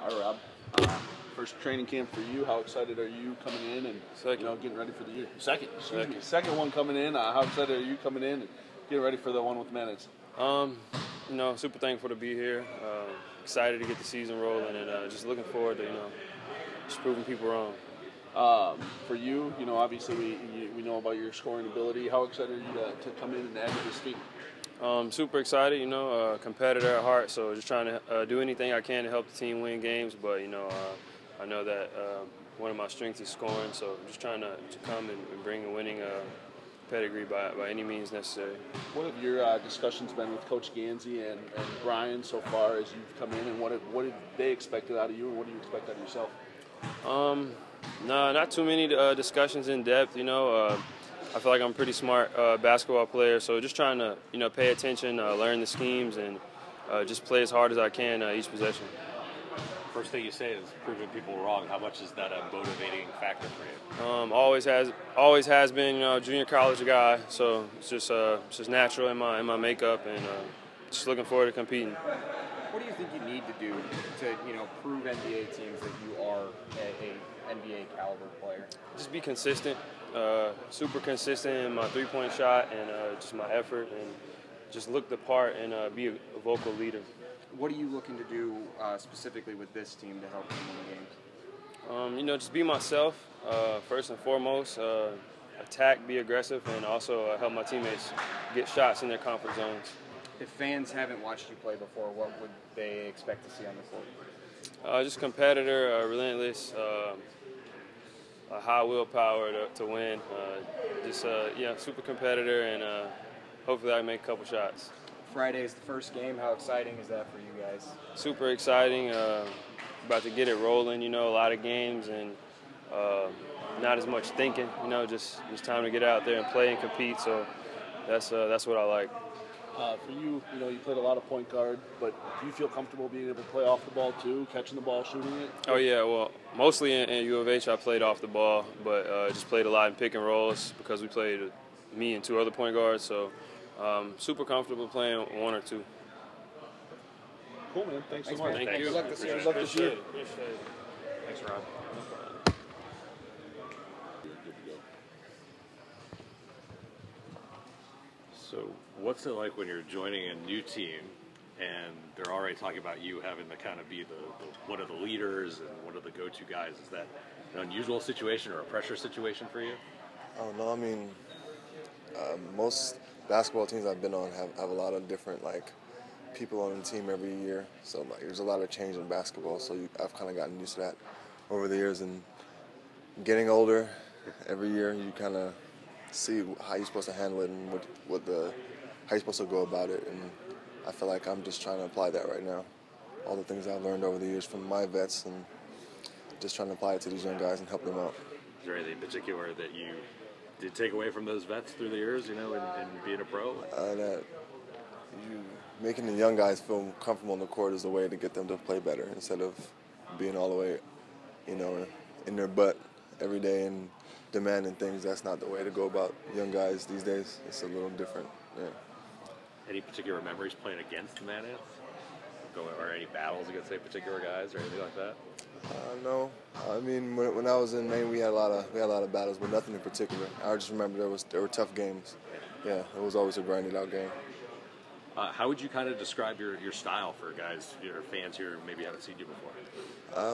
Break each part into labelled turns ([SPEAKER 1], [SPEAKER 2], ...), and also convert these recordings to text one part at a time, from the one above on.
[SPEAKER 1] Hi, Rob. First training camp for you. How excited are you coming in and getting ready for the year? Second one coming in. How excited are you coming in and getting ready for the one with Mayonnaise?
[SPEAKER 2] Super thankful to be here. Excited to get the season rolling, and just looking forward to just proving people wrong.
[SPEAKER 1] For you, obviously we know about your scoring ability. How excited are you to come in and add to this team?
[SPEAKER 2] Super excited, competitor at heart, so just trying to do anything I can to help the team win games, but, I know that one of my strengths is scoring, so just trying to come and bring a winning pedigree by any means necessary.
[SPEAKER 1] What have your discussions been with Coach Gansey and Brian so far as you've come in, and what have they expected out of you, and what do you expect out of yourself?
[SPEAKER 2] No, not too many discussions in depth, I feel like I'm a pretty smart basketball player, so just trying to, pay attention, learn the schemes, and just play as hard as I can each possession.
[SPEAKER 3] First thing you say is proving people wrong. How much is that a motivating factor for you?
[SPEAKER 2] Always has been, junior college guy, so it's just natural in my makeup, and just looking forward to competing.
[SPEAKER 4] What do you think you need to do to, prove NBA teams that you are a NBA caliber player?
[SPEAKER 2] Just be consistent, super consistent in my three-point shot and just my effort, and just look the part and be a vocal leader.
[SPEAKER 4] What are you looking to do specifically with this team to help you win the games?
[SPEAKER 2] Just be myself, first and foremost, attack, be aggressive, and also help my teammates get shots in their comfort zones.
[SPEAKER 4] If fans haven't watched you play before, what would they expect to see on the court?
[SPEAKER 2] Just competitor, relentless, a high willpower to win. Super competitor, and hopefully I can make a couple shots.
[SPEAKER 4] Friday is the first game. How exciting is that for you guys?
[SPEAKER 2] Super exciting. About to get it rolling. A lot of games and not as much thinking. Just time to get out there and play and compete. So that's what I like.
[SPEAKER 1] For you, you played a lot of point guard, but do you feel comfortable being able to play off the ball too, catching the ball, shooting it?
[SPEAKER 2] Oh yeah, well, mostly in U of H I played off the ball, but just played a lot in pick and rolls because we played me and two other point guards. So super comfortable playing one or two.
[SPEAKER 1] Cool, man. Thanks so much.
[SPEAKER 2] Thank you.
[SPEAKER 4] Good luck this year.
[SPEAKER 2] Appreciate it. Thanks, Rob.
[SPEAKER 3] So what's it like when you're joining a new team and they're already talking about you having to kind of be one of the leaders and one of the go-to guys? Is that an unusual situation or a pressure situation for you?
[SPEAKER 5] I don't know. I mean, most basketball teams I've been on have a lot of different people on the team every year. So there's a lot of change in basketball. So I've kind of gotten used to that over the years, and getting older every year, you kind of see how you're supposed to handle it and how you're supposed to go about it. And I feel like I'm just trying to apply that right now. All the things I've learned over the years from my vets, and just trying to apply it to these young guys and help them out.
[SPEAKER 3] Is there anything in particular that you did take away from those vets through the years, in being a pro?
[SPEAKER 5] That making the young guys feel comfortable on the court is the way to get them to play better, instead of being all the way, in their butt every day and demanding things. That's not the way to go about young guys these days. It's a little different. Yeah.
[SPEAKER 3] Any particular memories playing against Mayonnaise? Or any battles against any particular guys or anything like that?
[SPEAKER 5] No. I mean, when I was in Maine, we had a lot of battles, but nothing in particular. I just remember there were tough games. Yeah, it was always a grinded out game.
[SPEAKER 3] How would you kind of describe your style for guys, your fans who maybe haven't seen you before?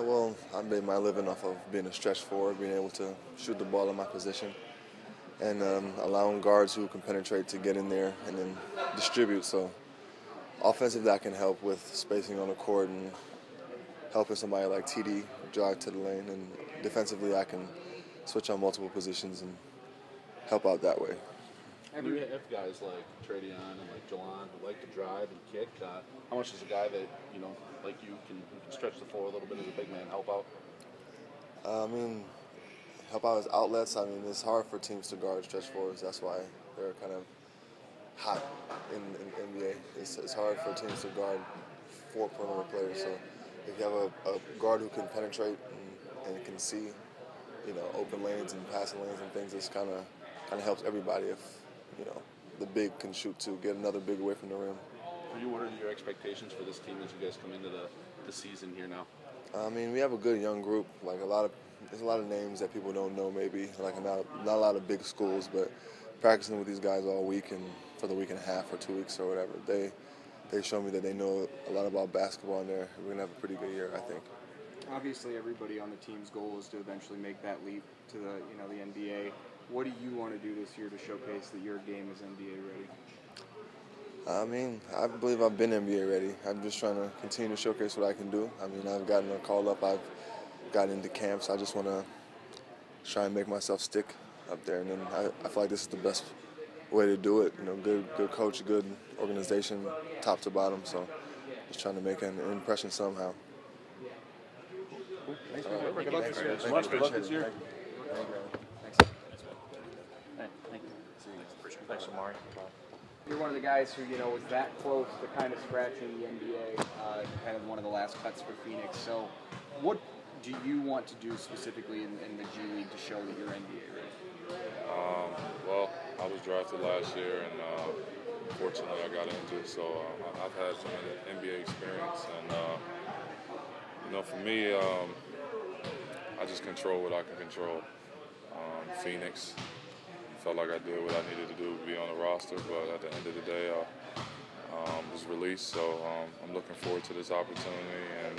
[SPEAKER 5] Well, I made my living off of being a stretch forward, being able to shoot the ball in my position, and allowing guards who can penetrate to get in there and then distribute. So offensively, I can help with spacing on the court and helping somebody like TD drive to the lane, and defensively, I can switch on multiple positions and help out that way.
[SPEAKER 1] You have guys like Tradion and like Jalan who like to drive and kick. How much does a guy that, like you can stretch the floor a little bit as a big man help out?
[SPEAKER 5] I mean, help out as outlets. I mean, it's hard for teams to guard stretch forwards. That's why they're kind of hot in NBA. It's hard for teams to guard four perimeter players. So if you have a guard who can penetrate and can see, open lanes and passing lanes and things, this kind of helps everybody. If the big can shoot too, get another big away from the rim.
[SPEAKER 1] For you, what are your expectations for this team as you guys come into the season here now?
[SPEAKER 5] I mean, we have a good young group. Like there's a lot of names that people don't know. Maybe like not a lot of big schools, but practicing with these guys all week and for the week and a half or 2 weeks or whatever, they show me that they know a lot about basketball, and we're gonna have a pretty good year, I think.
[SPEAKER 4] Obviously, everybody on the team's goal is to eventually make that leap to the NBA. What do you want to do this year to showcase that your game is NBA ready?
[SPEAKER 5] I mean, I believe I've been NBA ready. I'm just trying to continue to showcase what I can do. I mean, I've gotten a call up. I've gotten into camps. I just want to try and make myself stick up there, and then I feel like this is the best way to do it. You know, good coach, good organization, top to bottom. So, just trying to make an impression somehow.
[SPEAKER 4] Thanks, man. Good luck this year.
[SPEAKER 1] Good luck this year.
[SPEAKER 6] Thanks, Amari.
[SPEAKER 4] You're one of the guys who, was that close to kind of scratching the NBA, kind of one of the last cuts for Phoenix. So what do you want to do specifically in the G League to show that you're NBA ready?
[SPEAKER 7] Well, I was drafted last year, and fortunately I got injured, so I've had some NBA experience. And, for me, I just control what I can control. Phoenix, felt like I did what I needed to do to be on the roster, but at the end of the day, I was released. So I'm looking forward to this opportunity, and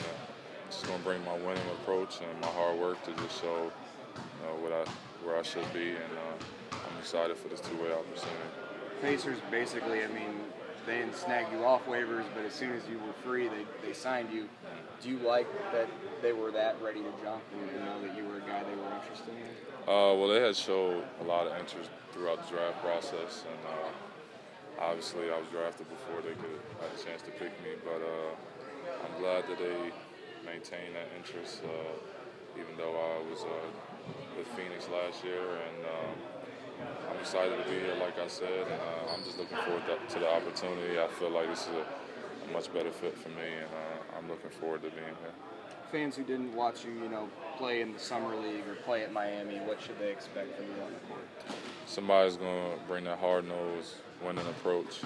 [SPEAKER 7] just going to bring my winning approach and my hard work to just show where I should be, and I'm excited for this two-way opportunity.
[SPEAKER 4] Pacers basically, they didn't snag you off waivers, but as soon as you were free, they signed you. Do you like that they were that ready to jump and know that you were a guy they were interested in?
[SPEAKER 7] Well, they had showed a lot of interest throughout the draft process, and obviously I was drafted before they could have a chance to pick me, but I'm glad that they maintained that interest, even though I was with Phoenix last year, and I'm excited to be here, like I said, and I'm just looking forward to the opportunity. I feel like this is a much better fit for me, and I'm looking forward to being here.
[SPEAKER 4] Fans who didn't watch you, play in the summer league or play at Miami, what should they expect from you on the court? Somebody's
[SPEAKER 7] going to bring that hard-nosed, winning approach,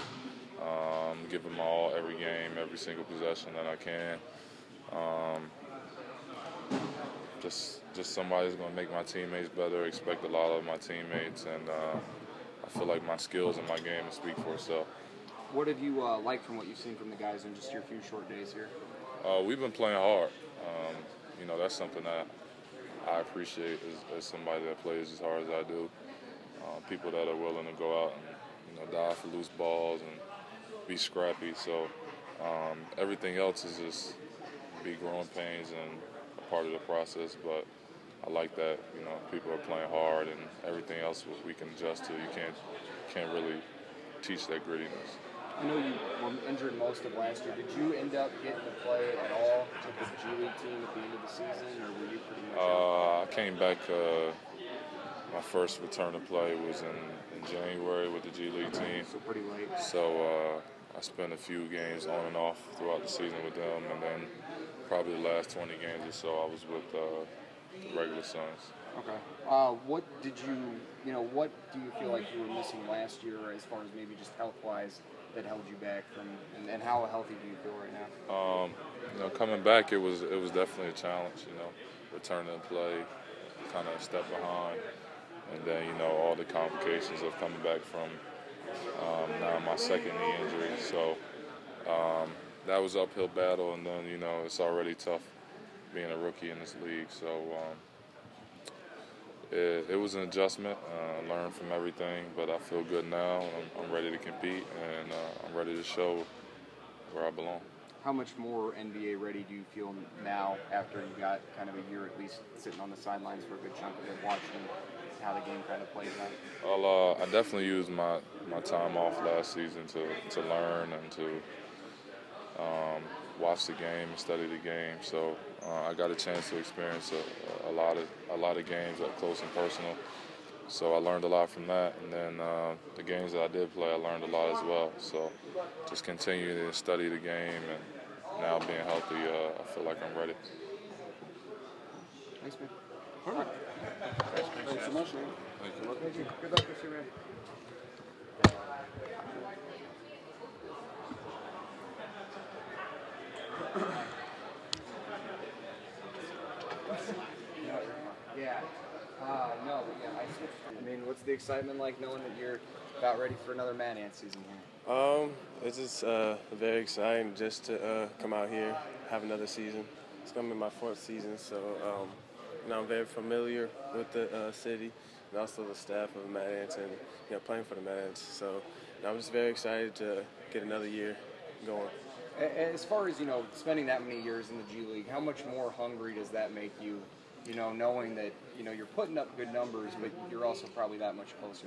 [SPEAKER 7] give them all every game, every single possession that I can. Just somebody's going to make my teammates better, expect a lot of my teammates, and I feel like my skills and my game will speak for itself.
[SPEAKER 4] What have you liked from what you've seen from the guys in just your few short days here?
[SPEAKER 7] We've been playing hard. That's something that I appreciate as somebody that plays as hard as I do. People that are willing to go out and die for loose balls and be scrappy. So everything else is just be growing pains and a part of the process. But I like that people are playing hard, and everything else we can adjust to. You can't really teach that grittiness.
[SPEAKER 4] I know you were injured most of last year. Did you end up getting to play at all with the G League team at the end of the season, or were you pretty much out?
[SPEAKER 7] I came back. My first return to play was in January with the G League team.
[SPEAKER 4] So pretty late.
[SPEAKER 7] So I spent a few games on and off throughout the season with them, and then probably the last 20 games or so I was with the regular Suns.
[SPEAKER 4] Okay. What do you feel like you were missing last year, as far as maybe just health-wise, that held you back from, and how healthy do you feel right now?
[SPEAKER 7] Coming back, it was definitely a challenge. Returning to play, kind of a step behind, and then all the complications of coming back from now my second knee injury. So that was an uphill battle, and then it's already tough being a rookie in this league. So it was an adjustment. Learned from everything, but I feel good now. I'm ready to compete, and I'm ready to show where I belong.
[SPEAKER 4] How much more NBA ready do you feel now after you got kind of a year at least sitting on the sidelines for a good chunk of it, watching how the game kind of plays out?
[SPEAKER 7] Well, I definitely used my time off last season to learn and to watch the game and study the game. So I got a chance to experience a lot of games up close and personal. So I learned a lot from that, and then the games that I did play, I learned a lot as well. So just continuing to study the game, and now being healthy, I feel like I'm ready.
[SPEAKER 4] Thanks, man.
[SPEAKER 1] Perfect. Thanks so much, man.
[SPEAKER 4] Thank you. Good luck this year, man. Yeah. No, but yeah, I mean, what's the excitement like knowing that you're about ready for another Mad Ant season here?
[SPEAKER 6] It's just very exciting just to come out here, have another season. It's gonna be my 4th season, so I'm very familiar with the city and also the staff of the Mad Ants and playing for the Mad Ants. So I'm just very excited to get another year going.
[SPEAKER 4] As far as spending that many years in the G League, how much more hungry does that make you? Knowing that you're putting up good numbers, but you're also probably that much closer.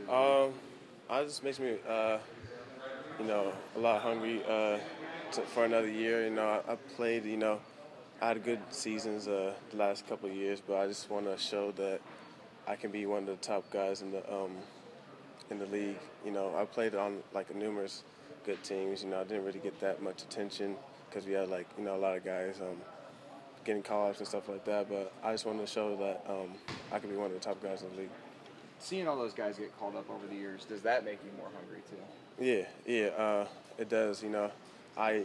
[SPEAKER 6] It just makes me a lot hungry for another year. I played. I had good seasons the last couple of years, but I just want to show that I can be one of the top guys in the league. I played on numerous good teams. I didn't really get that much attention because we had a lot of guys getting call-ups and stuff like that. But I just wanted to show that I can be one of the top guys in the league.
[SPEAKER 4] Seeing all those guys get called up over the years, does that make you more hungry too?
[SPEAKER 6] Yeah, it does. I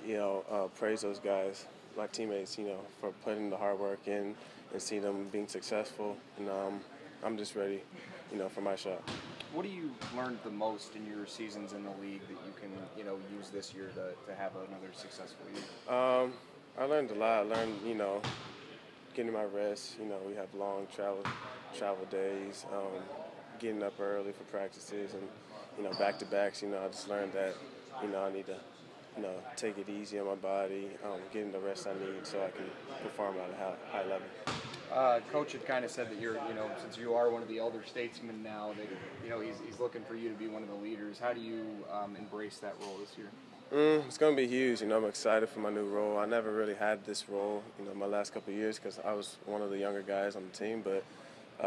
[SPEAKER 6] praise those guys, my teammates, for putting the hard work in and see them being successful. And I'm just ready, for my shot.
[SPEAKER 4] What do you learn the most in your seasons in the league that you can, use this year to have another successful year?
[SPEAKER 6] I learned a lot. I learned, getting my rest. We have long travel days, getting up early for practices, and back-to-backs. I just learned that, I need to, take it easy on my body, getting the rest I need so I can perform at a high level.
[SPEAKER 4] Coach had kind of said that you're, since you are one of the elder statesmen now, that he's looking for you to be one of the leaders. How do you embrace that role this year?
[SPEAKER 6] It's going to be huge. I'm excited for my new role. I never really had this role, my last couple of years because I was one of the younger guys on the team. But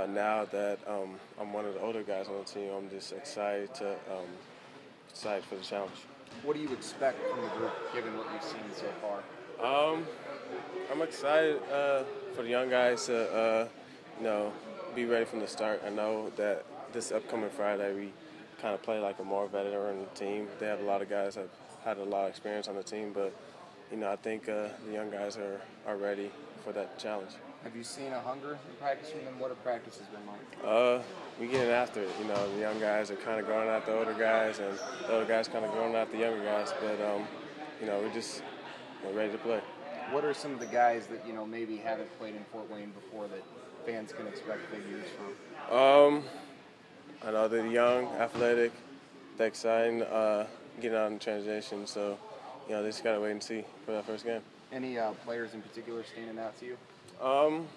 [SPEAKER 6] now that I'm one of the older guys on the team, I'm just excited for the challenge.
[SPEAKER 4] What do you expect from the group, given what you've seen so far?
[SPEAKER 6] I'm excited for the young guys to, be ready from the start. I know that this upcoming Friday we kind of play like a more veteran team. They have a lot of guys that have had a lot of experience on the team, but I think the young guys are ready for that challenge.
[SPEAKER 4] Have you seen a hunger in practice from them? What have practices been like?
[SPEAKER 6] We getting after it. The young guys are kind of going after the older guys, and the older guys kind of going after the younger guys. But we're ready to play.
[SPEAKER 4] What are some of the guys that maybe haven't played in Fort Wayne before that fans can expect big years from?
[SPEAKER 6] I know they're young, athletic, they're exciting, getting out in transition. So, they just gotta wait and see for that first game.
[SPEAKER 4] Any players in particular standing out to you?
[SPEAKER 6] I'm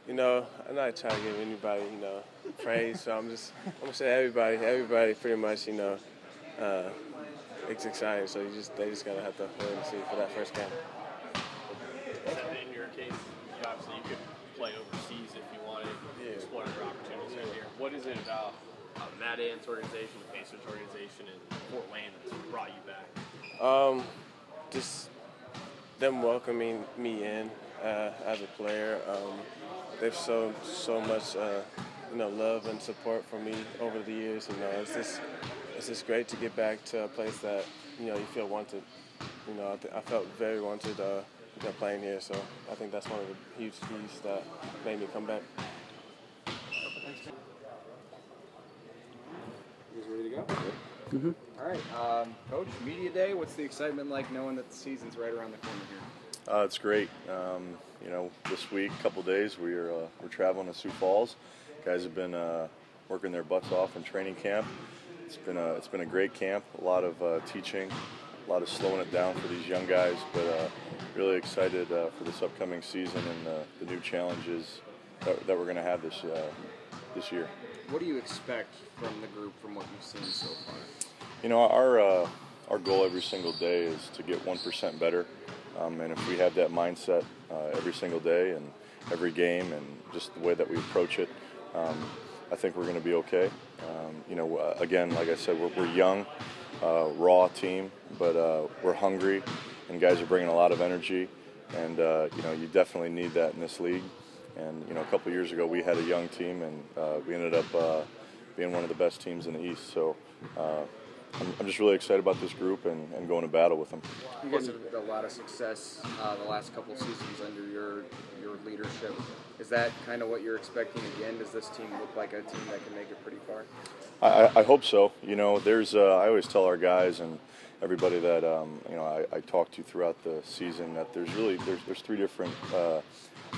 [SPEAKER 6] not trying to give anybody, praise. So I'm gonna say everybody pretty much, it's exciting. So they just gotta have to wait and see for that first game.
[SPEAKER 8] In your case, obviously you could play overseas if you wanted. Explore other opportunities out here. What is it about Mad Ant's organization, the Pacers organization, and Fort Wayne that's brought you back?
[SPEAKER 6] Just them welcoming me in as a player. They've shown so much, love and support for me over the years. It's just great to get back to a place that you feel wanted. I felt very wanted playing here, so I think that's one of the huge keys that made me come back.
[SPEAKER 4] You guys ready to go? Mm-hmm. All right, Coach, Media Day, what's the excitement like knowing that the season's right around the corner here?
[SPEAKER 9] It's great. This week, couple days, we're traveling to Sioux Falls. Guys have been working their butts off in training camp. It's been a great camp. A lot of teaching, a lot of slowing it down for these young guys, but really excited for this upcoming season and the new challenges that we're going to have this year.
[SPEAKER 4] What do you expect from the group from what you've seen so far?
[SPEAKER 9] Our goal every single day is to get 1% better, and if we have that mindset every single day and every game and just the way that we approach it, I think we're going to be okay. Again, like I said, we're young, raw team, but we're hungry, and guys are bringing a lot of energy, and you definitely need that in this league. And a couple years ago we had a young team, and we ended up being one of the best teams in the East. So I'm just really excited about this group and going to battle with them.
[SPEAKER 4] You guys have had a lot of success the last couple of seasons under your leadership. leadership. Is that kind of what you're expecting again? Does this team look like a team that can make it pretty far?
[SPEAKER 9] I hope so. You know, there's I always tell our guys and everybody that you know I talk to throughout the season that there's three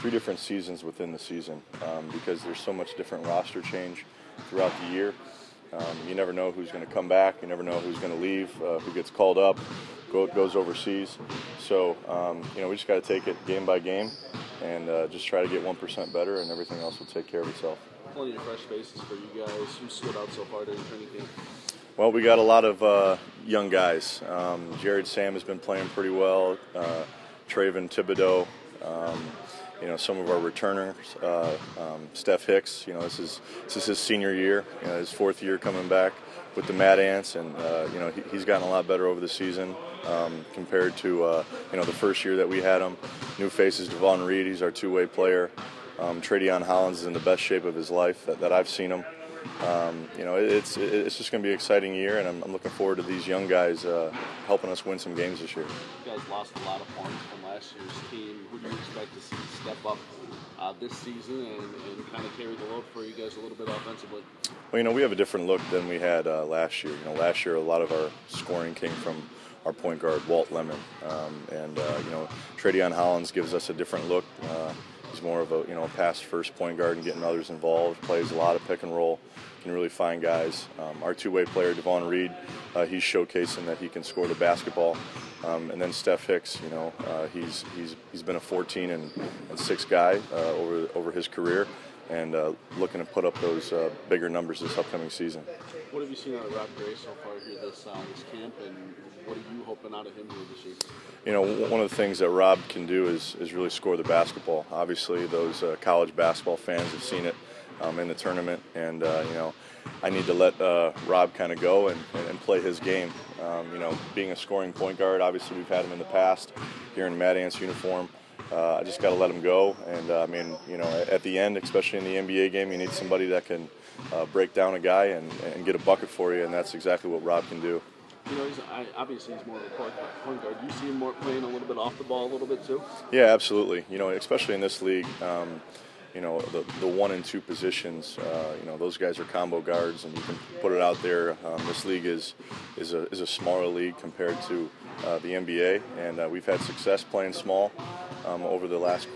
[SPEAKER 9] different seasons within the season because there's so much different roster change throughout the year. You never know who's going to come back. You never know who's going to leave, who gets called up, goes overseas. So you know, we just got to take it game by game and just try to get 1% better, and everything else will take care of itself.
[SPEAKER 1] Plenty of fresh faces for you guys. Who stood out so far during training camp?
[SPEAKER 9] Well, we got a lot of young guys. Jared Sam has been playing pretty well. Traven Thibodeau. You know, some of our returners. Steph Hicks. You know, this is his senior year. You know, his fourth year coming back with the Mad Ants, and you know, he's gotten a lot better over the season compared to you know, the first year that we had him. New faces. Devon Reed. He's our two-way player. Tradeon Hollins is in the best shape of his life that I've seen him. You know, it's just going to be an exciting year, and I'm looking forward to these young guys helping us win some games this year.
[SPEAKER 1] You guys lost a lot of points from last year's team. Who do you expect to see step up this season and kind of carry the load for you guys a little bit offensively?
[SPEAKER 9] Well, you know, we have a different look than we had last year. You know, last year a lot of our scoring came from our point guard, Walt Lemon, and you know, Tradeon Hollins gives us a different look. He's more of a, you know, pass-first point guard and getting others involved. Plays a lot of pick and roll. Can really find guys. Our two-way player, Devon Reed, he's showcasing that he can score the basketball. And then Steph Hicks, you know, he's been a 14 and 6 guy over his career, and looking to put up those bigger numbers this upcoming season.
[SPEAKER 1] What have you seen out of Rob Gray so far here this camp, and what are you hoping out of him here this year?
[SPEAKER 9] You know, one of the things that Rob can do is really score the basketball. Obviously, those college basketball fans have seen it in the tournament, and you know, I need to let Rob kind of go and play his game. You know, being a scoring point guard, obviously we've had him in the past here in Mad Ants uniform. I just got to let him go, and I mean, you know, at the end, especially in the NBA game, you need somebody that can break down a guy and get a bucket for you, and that's exactly what Rob can do.
[SPEAKER 1] You know, obviously he's more of a point guard. Do you see him more playing a little bit off the ball a little bit too?
[SPEAKER 9] Yeah, absolutely. You know, especially in this league, you know, the 1 and 2 positions, you know, those guys are combo guards, and you can put it out there. This league is a smaller league compared to the NBA, and we've had success playing small over the last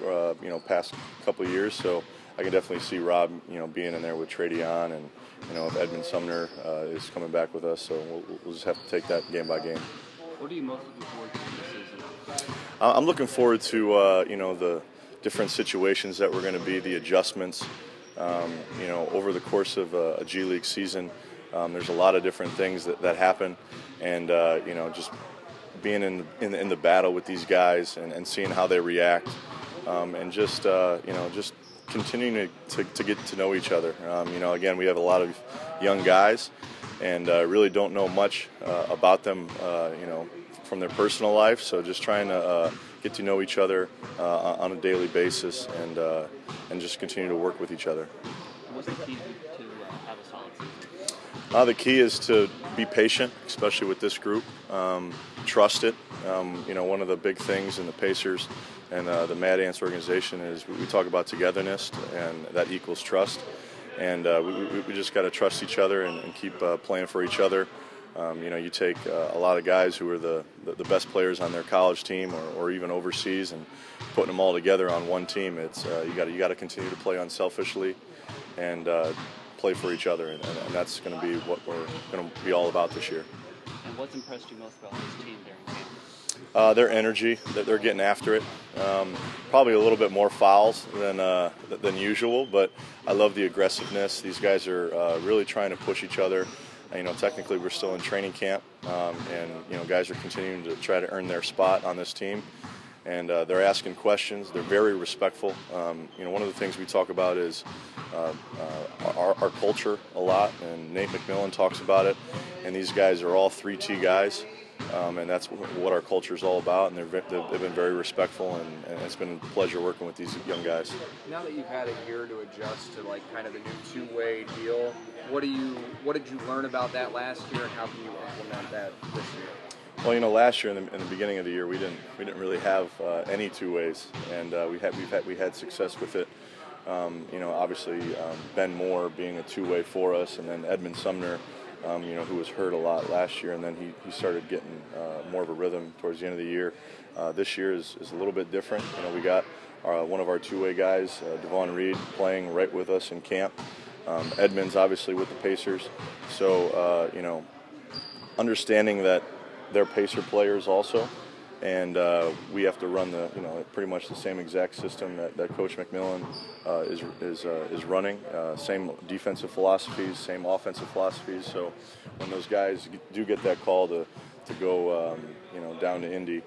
[SPEAKER 9] you know, past couple of years. So I can definitely see Rob, you know, being in there with Tradeon, and you know, if Edmund Sumner is coming back with us, so we'll just have to take that game by game.
[SPEAKER 4] What are you most looking forward to this season?
[SPEAKER 9] I'm looking forward to you know, the different situations that we're going to be, the adjustments. You know, over the course of a G League season, there's a lot of different things that happen, and you know, just being in the battle with these guys and seeing how they react, and just you know, just continuing to get to know each other. You know, again, we have a lot of young guys, and really don't know much about them, you know, from their personal life. So just trying to get to know each other on a daily basis, and just continue to work with each other.
[SPEAKER 8] What's the key to have a solid
[SPEAKER 9] The
[SPEAKER 8] season?
[SPEAKER 9] key is to be patient, especially with this group. Trust it. You know, one of the big things in the Pacers and the Mad Ants organization is we talk about togetherness, and that equals trust. And we just got to trust each other and keep playing for each other. You know, you take a lot of guys who are the best players on their college team or even overseas, and putting them all together on one team. It's you got to continue to play unselfishly and play for each other, and that's going to be what we're going to be all about this year.
[SPEAKER 8] And what's impressed you most about this team during camp?
[SPEAKER 9] Their energy, that they're getting after it. Probably a little bit more fouls than usual, but I love the aggressiveness. These guys are really trying to push each other. You know, technically we're still in training camp, and you know, guys are continuing to try to earn their spot on this team, and they're asking questions. They're very respectful. You know, one of the things we talk about is our culture a lot, and Nate McMillan talks about it. And these guys are all 3T guys, and that's what our culture is all about. And they've been very respectful, and it's been a pleasure working with these young guys.
[SPEAKER 4] Now that you've had a year to adjust to like kind of the new two-way deal, what did you learn about that last year, and how can you implement that this year?
[SPEAKER 9] Well, last year in the beginning of the year, we didn't really have any two ways, and we had success with it. Obviously Ben Moore being a two-way for us, and then Edmund Sumner, who was hurt a lot last year, and then he started getting more of a rhythm towards the end of the year. This year is a little bit different. We got one of our two-way guys, Devon Reed, playing right with us in camp. Edmund's obviously with the Pacers, so understanding that they're Pacer players also, and we have to run pretty much the same exact system that Coach McMillan is running. Same defensive philosophies, same offensive philosophies. So when those guys do get that call to go down to Indy,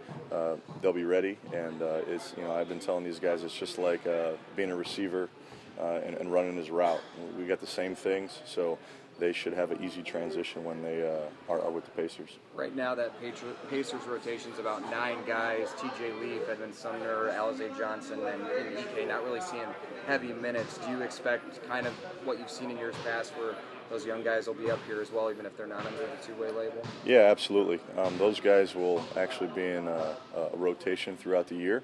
[SPEAKER 9] they'll be ready. And I've been telling these guys it's just like being a receiver and running his route. We got the same things, so they should have an easy transition when they are with the Pacers.
[SPEAKER 4] Right now, that Pacers rotation is about 9 guys: T.J. Leaf, Edmund Sumner, Alize Johnson, and EK. Not really seeing heavy minutes. Do you expect kind of what you've seen in years past, where those young guys will be up here as well, even if they're not under the two-way label?
[SPEAKER 9] Yeah, absolutely. Those guys will actually be in a rotation throughout the year.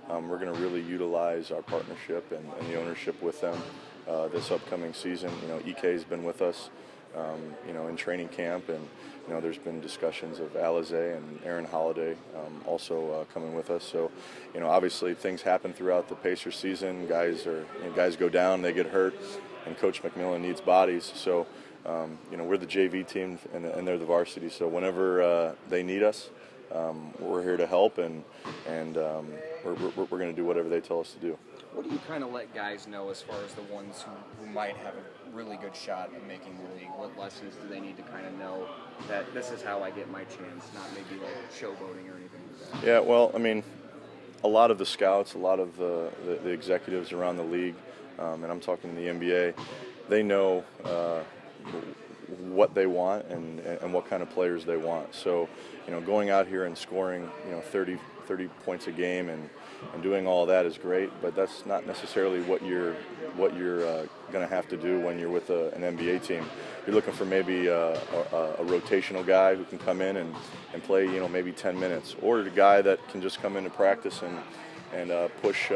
[SPEAKER 9] We're going to really utilize our partnership and the ownership with them this upcoming season. EK's been with us, in training camp, and there's been discussions of Alize and Aaron Holiday also coming with us. So, obviously things happen throughout the Pacers season. Guys go down, they get hurt, and Coach McMillan needs bodies. So, we're the JV team and they're the varsity. So whenever they need us, we're here to help, and we're going to do whatever they tell us to do.
[SPEAKER 4] What do you kind of let guys know as far as the ones who might have a really good shot at making the league? What lessons do they need to kind of know that this is how I get my chance, not maybe like showboating or anything like that?
[SPEAKER 9] Yeah, well, a lot of the scouts, a lot of the executives around the league, and I'm talking the NBA, they know what they want and what kind of players they want. So, going out here and scoring, 30 points a game and doing all that is great, but that's not necessarily what you're going to have to do when you're with an NBA team. You're looking for maybe a rotational guy who can come in and play, maybe 10 minutes, or a guy that can just come into practice and push,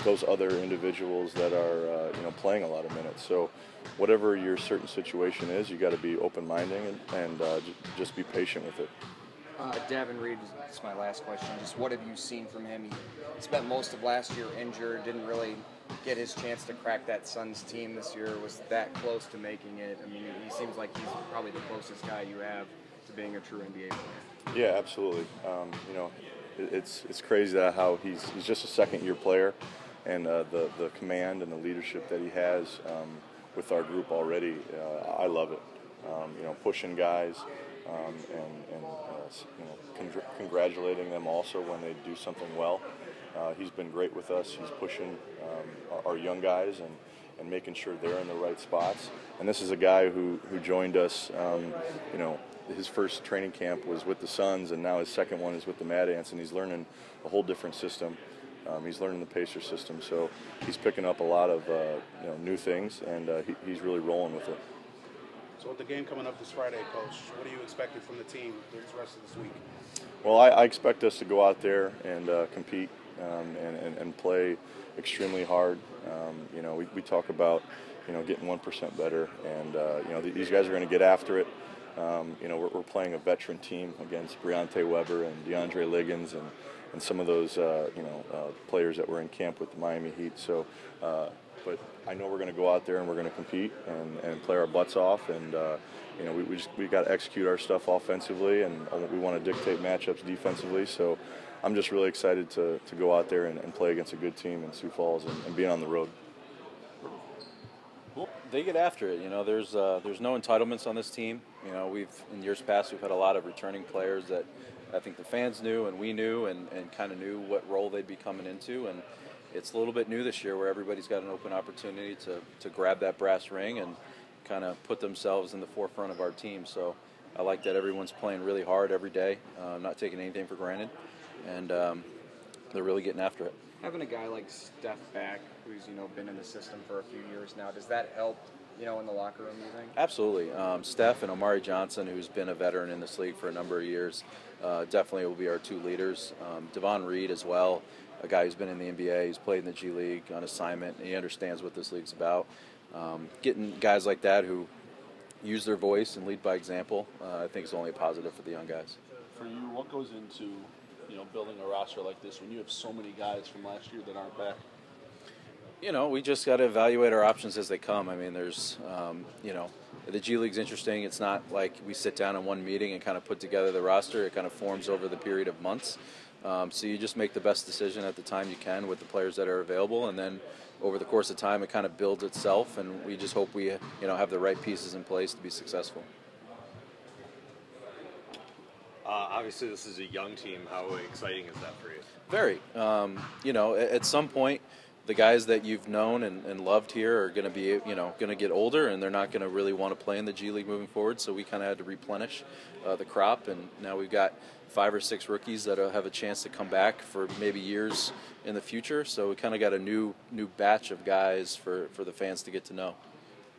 [SPEAKER 9] those other individuals that are, playing a lot of minutes. So whatever your certain situation is, you got to be open-minded and just be patient with it.
[SPEAKER 4] Davin Reed, this is my last question. Just what have you seen from him? He spent most of last year injured, didn't really get his chance to crack that Suns team this year, was that close to making it. He seems like he's probably the closest guy you have to being a true NBA player.
[SPEAKER 9] Yeah, absolutely. It's crazy how he's just a second-year player, and the command and the leadership that he has with our group already, I love it. Pushing guys and congratulating them also when they do something well. He's been great with us. He's pushing our young guys and making sure they're in the right spots. And this is a guy who joined us, his first training camp was with the Suns, and now his second one is with the Mad Ants, and he's learning a whole different system. He's learning the Pacer system, so he's picking up a lot of new things, and he's really rolling with it.
[SPEAKER 10] So with the game coming up this Friday, Coach, what are you expecting from the team the rest of this week?
[SPEAKER 9] Well, I expect us to go out there and compete and play extremely hard. We talk about getting 1% better, and these guys are going to get after it. We're playing a veteran team against Briante Weber and DeAndre Liggins and some of those players that were in camp with the Miami Heat. So, but I know we're going to go out there and we're going to compete and play our butts off, and we got to execute our stuff offensively, and we want to dictate matchups defensively. So I'm just really excited to go out there and play against a good team in Sioux Falls and being on the road.
[SPEAKER 11] They get after it. There's no entitlements on this team. In years past we've had a lot of returning players that I think the fans knew and we knew and kind of knew what role they'd be coming into, and it's a little bit new this year where everybody's got an open opportunity to grab that brass ring and kind of put themselves in the forefront of our team. So I like that everyone's playing really hard every day, not taking anything for granted, and they're really getting after it.
[SPEAKER 4] Having a guy like Steph back, who's been in the system for a few years now, does that help in the locker room, you think?
[SPEAKER 11] Absolutely. Steph and Omari Johnson, who's been a veteran in this league for a number of years, definitely will be our two leaders. Devon Reed as well, a guy who's been in the NBA, he's played in the G League on assignment, and he understands what this league's about. Getting guys like that who use their voice and lead by example, I think is only a positive for the young guys.
[SPEAKER 1] For you, what goes into building a roster like this when you have so many guys from last year that aren't back?
[SPEAKER 11] We just got to evaluate our options as they come. I mean, there's, the G League's interesting. It's not like we sit down in one meeting and kind of put together the roster. It kind of forms over the period of months. So you just make the best decision at the time you can with the players that are available, and then over the course of time, it kind of builds itself, and we just hope we, have the right pieces in place to be successful.
[SPEAKER 3] Obviously, this is a young team. How exciting is that for you?
[SPEAKER 11] Very. At some point, the guys that you've known and loved here are going to be, going to get older, and they're not going to really want to play in the G League moving forward. So we kind of had to replenish the crop, and now we've got 5 or 6 rookies that have a chance to come back for maybe years in the future. So we kind of got a new batch of guys for the fans to get to know.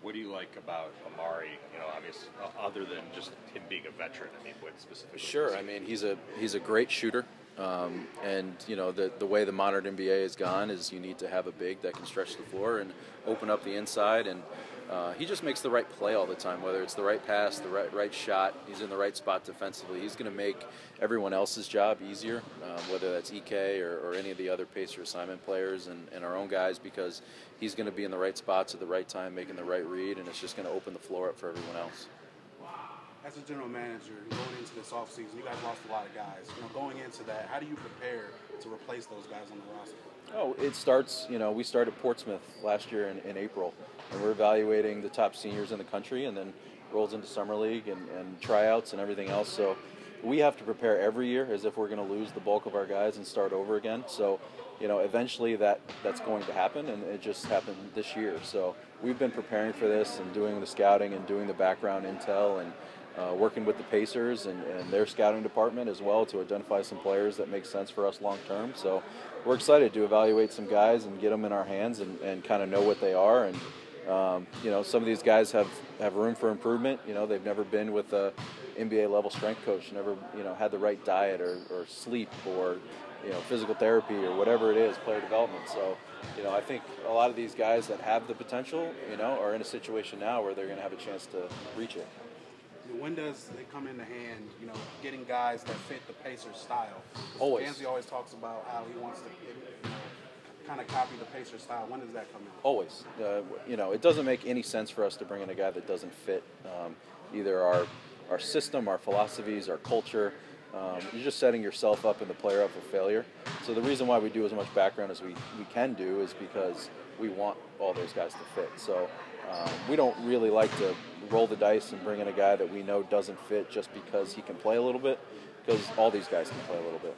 [SPEAKER 3] What do you like about Omari? Obviously, other than just him being a veteran. I mean, what specifically?
[SPEAKER 11] Sure. I mean, he's a great shooter. And the way the modern NBA has gone is you need to have a big that can stretch the floor and open up the inside, and he just makes the right play all the time, whether it's the right pass, the right shot. He's in the right spot defensively. He's going to make everyone else's job easier, whether that's EK or any of the other Pacer assignment players and our own guys, because he's going to be in the right spots at the right time, making the right read, and it's just going to open the floor up for everyone else.
[SPEAKER 10] As a general manager, going into this offseason, you guys lost a lot of guys. Going into that, how do you prepare to replace those guys on the roster?
[SPEAKER 11] Oh, it starts, we started Portsmouth last year in April, and we're evaluating the top seniors in the country, and then rolls into Summer League and tryouts and everything else. So we have to prepare every year as if we're going to lose the bulk of our guys and start over again. So, eventually that's going to happen, and it just happened this year. So we've been preparing for this and doing the scouting and doing the background intel and working with the Pacers and their scouting department as well to identify some players that make sense for us long term. So we're excited to evaluate some guys and get them in our hands and kind of know what they are. And some of these guys have room for improvement. They've never been with a NBA level strength coach, never had the right diet or sleep or physical therapy or whatever it is, player development. So I think a lot of these guys that have the potential are in a situation now where they're going to have a chance to reach it.
[SPEAKER 10] When does it come into hand, getting guys that fit the Pacers style?
[SPEAKER 11] Always.
[SPEAKER 10] Danzy always talks about how he wants to kind of copy the Pacers style. When does that come in?
[SPEAKER 11] Always. It doesn't make any sense for us to bring in a guy that doesn't fit either our system, our philosophies, our culture. You're just setting yourself up and the player up for failure. So the reason why we do as much background as we can do is because we want all those guys to fit. So we don't really like to roll the dice and bring in a guy that we know doesn't fit just because he can play a little bit, because all these guys can play a little bit.